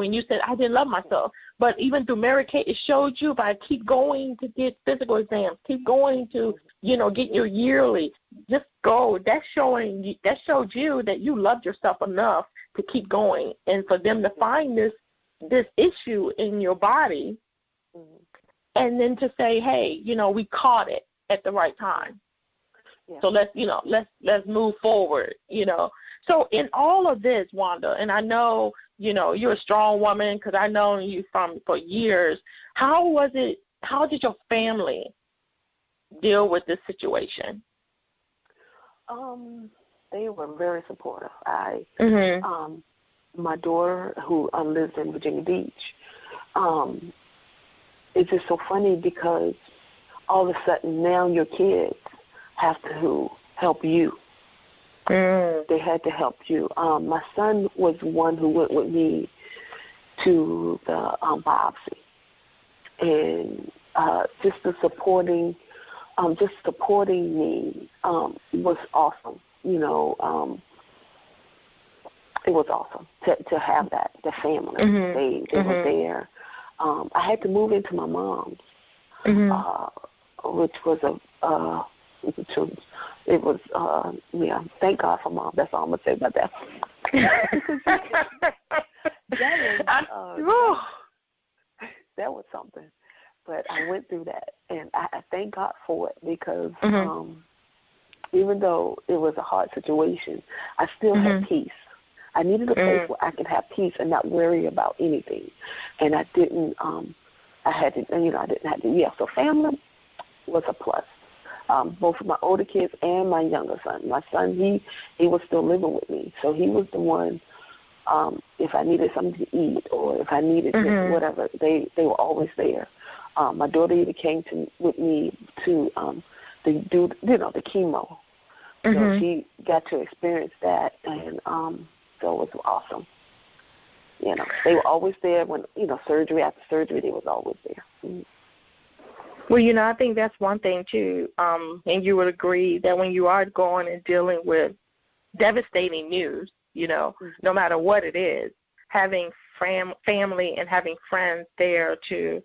when you said I didn't love myself. But even through Mary Kay, it showed you by keep going to get physical exams, keep going to, get your yearly. Just go. That showed you that you loved yourself enough to keep going, and for them to find this issue in your body, and then to say, hey, we caught it at the right time. Yeah. So let's move forward. So in all of this, Wanda, and I know, you're a strong woman because I've known you for years. How did your family deal with this situation? They were very supportive. My daughter, who lives in Virginia Beach, it's just so funny because all of a sudden now your kids have to help you. They had to help you. My son was one who went with me to the biopsy, and just supporting me was awesome. It was awesome to have that, the family. They were there. I had to move into my mom's, which was thank God for Mom. That's all I'm going to say about that. That was something. But I went through that, and I thank God for it because even though it was a hard situation, I still had peace. I needed a place where I could have peace and not worry about anything. And I didn't, I didn't have to, so family was a plus. Both of my older kids and my younger son. My son, he was still living with me, so he was the one. If I needed something to eat or if I needed whatever, they were always there. My daughter even came with me to do the chemo, so she got to experience that, and so it was awesome. They were always there when surgery after surgery. They was always there. Well, I think that's one thing, too, and you would agree that when you are going and dealing with devastating news, no matter what it is, having family and having friends there to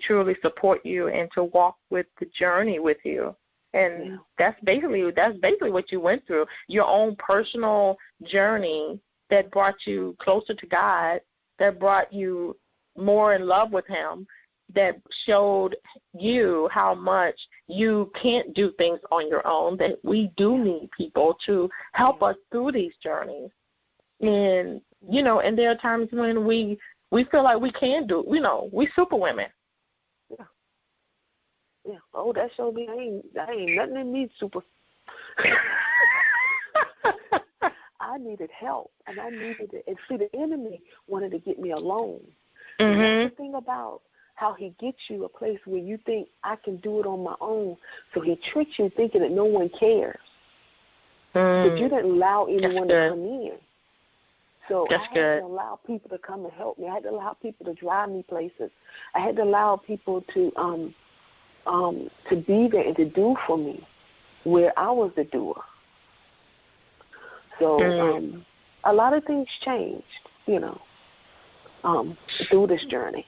truly support you and to walk with the journey with you. And that's basically what you went through, your own personal journey that brought you closer to God, that brought you more in love with Him, that showed you how much you can't do things on your own, that we do need people to help us through these journeys. And, and there are times when we feel like we can do, we super women. Yeah. Oh, that showed me I ain't nothing in me super. I needed help, and I needed it. And see, the enemy wanted to get me alone. And that's the thing about how he gets you a place where you think I can do it on my own. So he tricks you thinking that no one cares. But you didn't allow anyone to come in. So I had to allow people to come and help me. I had to allow people to drive me places. I had to allow people to be there and to do for me where I was the doer. So a lot of things changed, through this journey.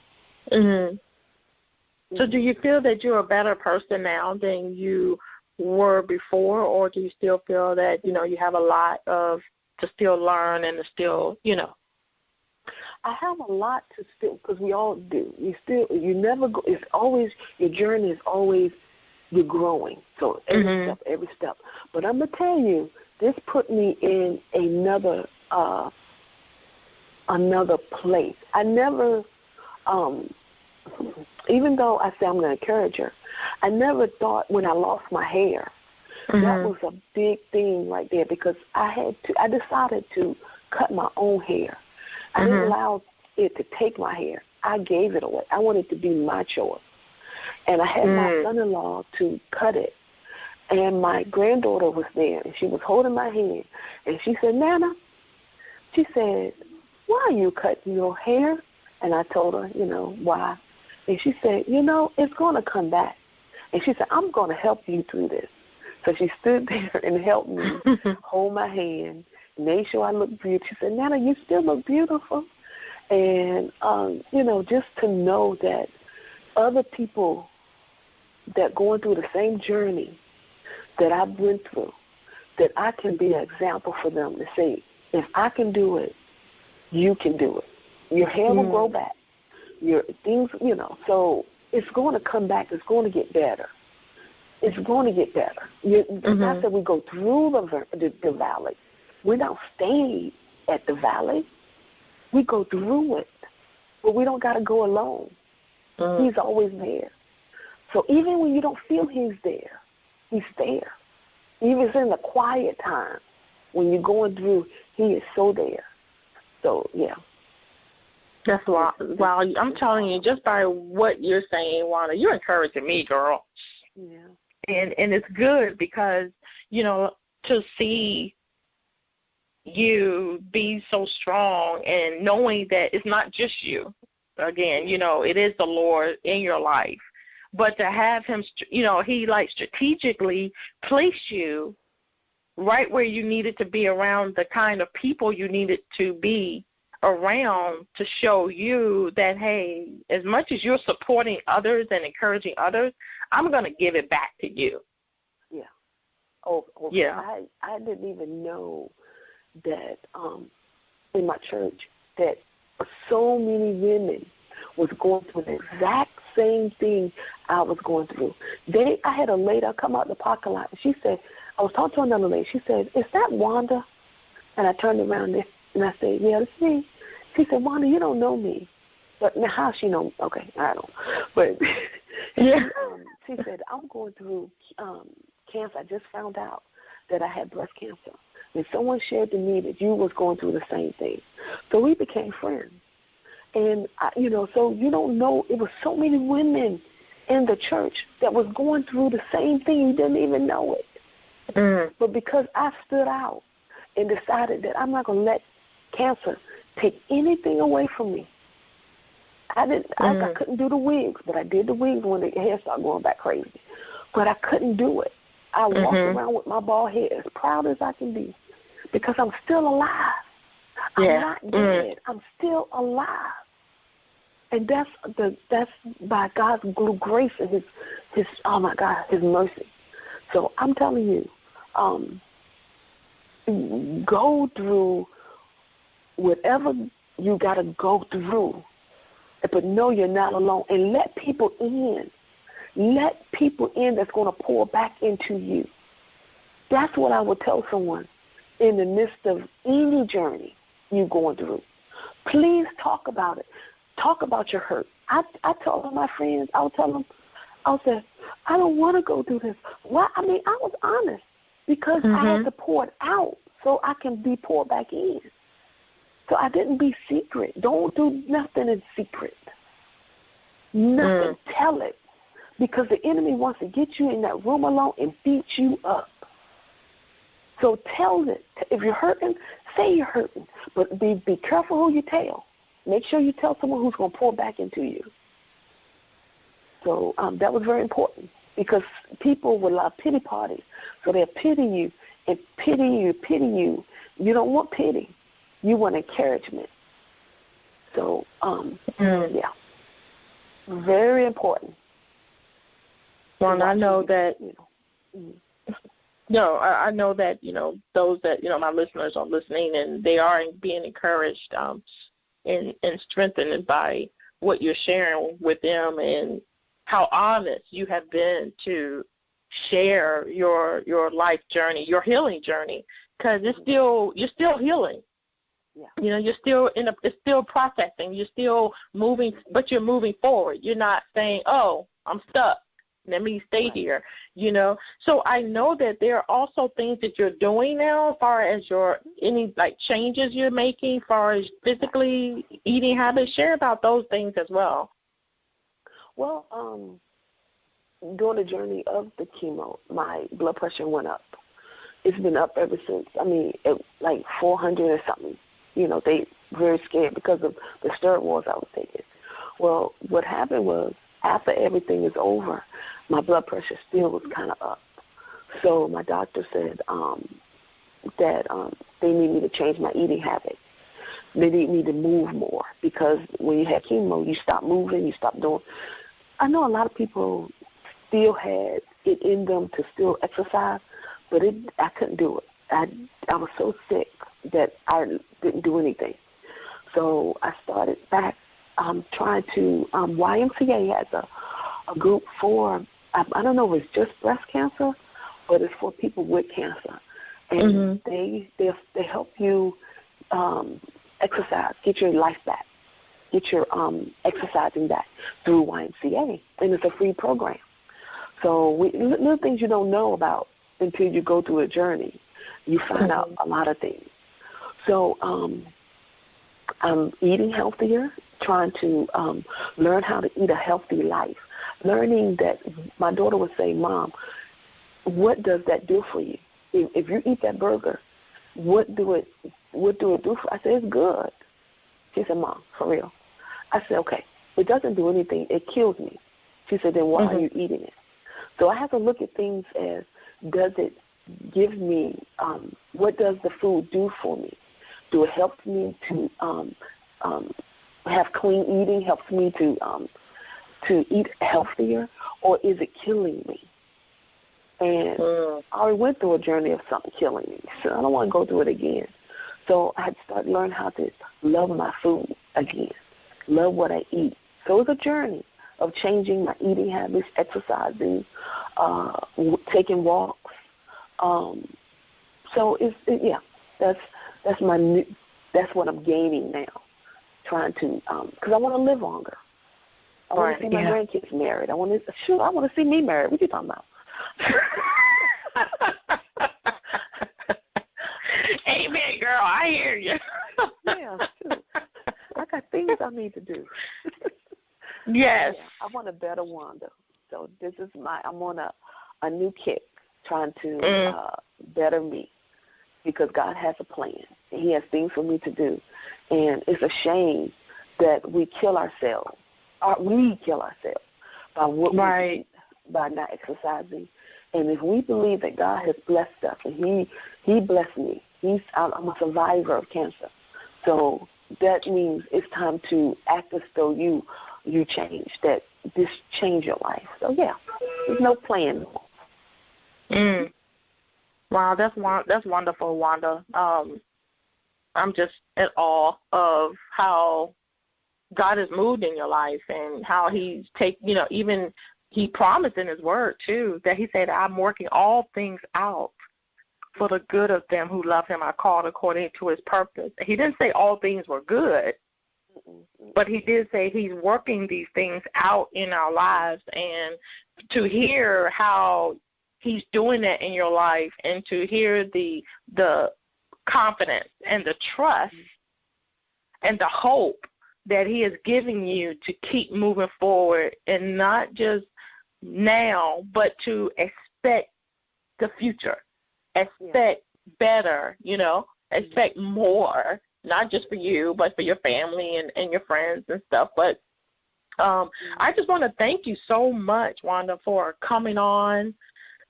So do you feel that you're a better person now than you were before, or do you still feel that, you have a lot to still learn and to still, I have a lot to still, because we all do. You never go, it's always, your journey is always, you're growing. So every step. But I'm going to tell you, this put me in another place. I never, even though I say I'm going to encourage her, I never thought when I lost my hair, that was a big thing right there, because I decided to cut my own hair. I didn't allow it to take my hair. I gave it away. I wanted it to be my choice. And I had my son-in-law to cut it. And my granddaughter was there, and she was holding my hand. And she said, Nana, she said, why are you cutting your hair? And I told her, why. And she said, it's going to come back. And she said, I'm going to help you through this. So she stood there and helped me hold my hand, made sure I looked beautiful. She said, Nana, you still look beautiful. And, just to know that other people that going through the same journey that I went through, that I can be an example for them to say, if I can do it, you can do it. Your hair will grow back. Your things, so it's going to come back. It's going to get better. It's going to get better. Not that we go through the valley. We don't stay at the valley. We go through it. But we don't got to go alone. He's always there. So even when you don't feel he's there, he's there. Even if it's in the quiet time, when you're going through, he is so there. So, yeah. That's wow. I'm telling you, just by what you're saying, Wanda, you're encouraging me, girl. Yeah. And it's good because, to see you be so strong and knowing that it's not just you. Again, it is the Lord in your life. But to have him, he strategically placed you right where you needed to be around the kind of people you needed to be around to show you that, hey, as much as you're supporting others and encouraging others, I'm going to give it back to you. Yeah. Oh yeah. I didn't even know that in my church that so many women was going through the exact same thing I was going through. I had a lady come out the parking lot, and she said, I was talking to another lady. She said, is that Wanda? And I turned around and I said, yeah, it's me. She said, Wanda, you don't know me. But now how she know? Okay, I don't. But yeah. She said, I'm going through cancer. I just found out that I had breast cancer. And someone shared to me that you was going through the same thing. So we became friends. And, so you don't know, it was so many women in the church that was going through the same thing. You didn't even know it. But because I stood out and decided that I'm not going to let cancer take anything away from me, I couldn't do the wigs, but I did the wigs when the hair started going back crazy. But I couldn't do it. I walked around with my bald head as proud as I can be because I'm still alive. I'm not dead. I'm still alive. And that's by God's grace and his oh my God, his mercy. So I'm telling you, go through whatever you got to go through, but know you're not alone. And let people in. Let people in that's going to pour back into you. That's what I would tell someone in the midst of any journey you're going through. Please talk about it. Talk about your hurt. I tell all my friends, I'll tell them, I'll say, I don't want to go through this. Why? I mean, I was honest because I had to pour it out so I can be poured back in. So I didn't be secret. Don't do nothing in secret. Nothing. Tell it. Because the enemy wants to get you in that room alone and beat you up. So tell it. If you're hurting, say you're hurting. But be careful who you tell. Make sure you tell someone who's going to pour back into you. So that was very important because people would love pity parties. So they'll pity you and pity you. You don't want pity. You want encouragement. So, yeah, very important. Well, I know that, I know that, those that, my listeners are listening and they are being encouraged and strengthened by what you're sharing with them and how honest you have been to share your life journey, your healing journey, because you're still healing. Yeah. You're still it's still processing. You're still moving, but you're moving forward. You're not saying, "Oh, I'm stuck. Let me stay here." So I know that there are also things that you're doing now, as far as any changes you're making, as far as physically eating habits. Share about those things as well. Well, during the journey of the chemo, my blood pressure went up. It's been up ever since. I mean, 400 or something. They very scared because of the steroid wars I was taking. Well, what happened was after everything is over, my blood pressure still was kind of up. So my doctor said that they need me to change my eating habits. they need me to move more, because when you have chemo, you stop moving, you stop doing. I know a lot of people still had it in them to still exercise, but I couldn't do it. I was so sick that I didn't do anything. So I started back trying to, YMCA has a group for, I don't know if it's just breast cancer, but it's for people with cancer. And they help you exercise, get your life back, get your exercising back through YMCA, and it's a free program. So little things you don't know about until you go through a journey, you find out a lot of things. So I'm eating healthier, trying to learn how to eat a healthy life, learning that my daughter would say, Mom, what does that do for you? If you eat that burger, what do it do for? I said, it's good. She said, Mom, for real. I said, okay, it doesn't do anything. It kills me. She said, then why are you eating it? So I have to look at things as, does it give me, what does the food do for me? Do it help me to have clean eating, helps me to eat healthier, or is it killing me? And I already went through a journey of something killing me, so I don't want to go through it again. So I had to start learning how to love my food again, love what I eat. So it's a journey of changing my eating habits, exercising, taking walks. So that's what I'm gaining now, trying to, because I want to live longer. I want to see my grandkids married. I want to see me married. What are you talking about? Amen, girl. I hear you. Yeah, too. I got things I need to do. Yes. Yeah, I want a better Wanda. So this is I'm on a new kick, trying to better me, because God has a plan. And He has things for me to do. And it's a shame that we kill ourselves. We kill ourselves by what we eat, by not exercising. And if we believe that God has blessed us, and He blessed me, I'm a survivor of cancer. So that means it's time to act as though you change, that this change your life. So yeah, there's no plan. Wow, that's wonderful, Wanda. I'm just in awe of how God has moved in your life, and how He's even He promised in His word too, that He said, I'm working all things out for the good of them who love Him, are called according to His purpose. He didn't say all things were good, but He did say He's working these things out in our lives. And to hear how He's doing that in your life, and to hear the confidence and the trust and the hope that He is giving you to keep moving forward, and not just now, but to expect the future, expect better, expect more, not just for you, but for your family and your friends and stuff. But I just want to thank you so much, Wanda, for coming on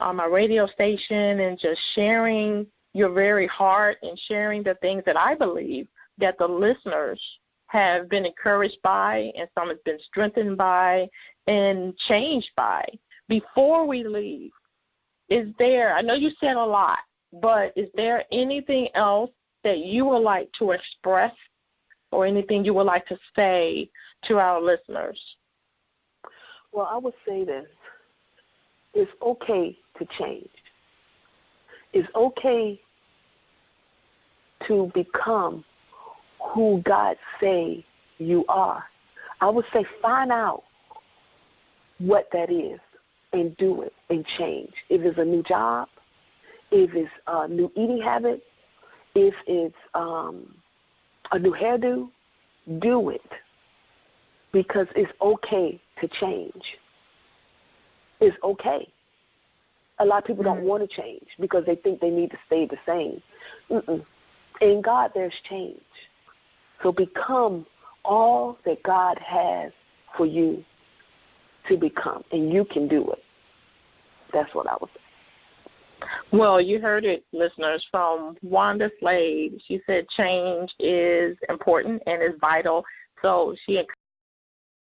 my radio station and just sharing your very heart, and sharing the things that I believe that the listeners have been encouraged by, and some has been strengthened by, and changed by. Before we leave, I know you said a lot, but is there anything else that you would like to express, or anything you would like to say to our listeners? Well, I would say this. It's okay to change. It's okay to become who God say you are. I would say find out what that is and do it and change. If it's a new job, if it's a new eating habit, if it's a new hairdo, do it, because it's okay to change. It's okay. A lot of people don't want to change because they think they need to stay the same. In God, there's change. So become all that God has for you to become, and you can do it. That's what I would say. Well, you heard it, listeners, from Wanda Slade. She said change is important and is vital. So she